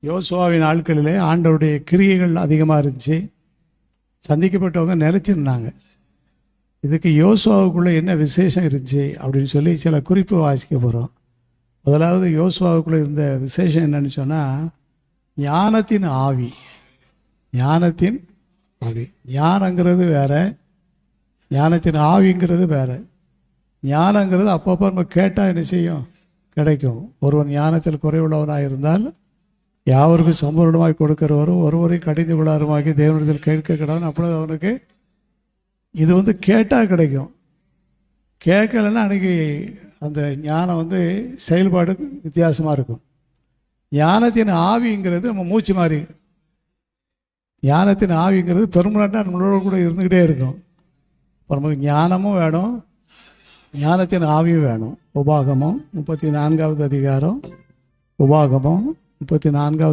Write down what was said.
யோசுவாவின் நாட்களிலே ஆண்டவருடைய கிரியைகள் அதிகமாக இருந்துச்சு. சந்திக்கப்பட்டவங்க நிலைச்சிருந்தாங்க. இதுக்கு யோசுவாவுக்குள்ளே என்ன விசேஷம் இருந்துச்சு அப்படின்னு சொல்லி சில குறிப்பு வாசிக்க போகிறோம். முதலாவது யோசுவாவுக்குள்ளே இருந்த விசேஷம் என்னன்னு சொன்னால், ஞானத்தின் ஆவி. ஞானத்தின் ஆவி. ஞானங்கிறது வேற, ஞானத்தின் ஆவிங்கிறது வேற. ஞானங்கிறது அப்பப்போ நம்ம கேட்டால் என்ன செய்யும், கிடைக்கும். ஒருவன் ஞானத்தில் குறைவுள்ளவனாக இருந்தால் யாவருக்கும் சம்பூர்ணமாய் கொடுக்கிறவரும் ஒருவரை கடிந்து கொள்ளாருமாக்கி தேவனிடத்தில் கேட்க கிடாது. அப்பொழுது அவனுக்கு இது கேட்டால் கிடைக்கும். கேட்கலைன்னா அன்றைக்கி அந்த ஞானம் செயல்பாடு வித்தியாசமாக இருக்கும். ஞானத்தின் ஆவிங்கிறது நம்ம மூச்சு மாதிரி. ஞானத்தின் ஆவிங்கிறது பெர்மனண்ட்டாக நம்மளோட கூட இருந்துக்கிட்டே இருக்கும். இப்போ நமக்கு ஞானமும் வேணும், ஞானத்தின் ஆவியும் வேணும். உபாகமம் 34வது அதிகாரம், உபாகமம் 34வது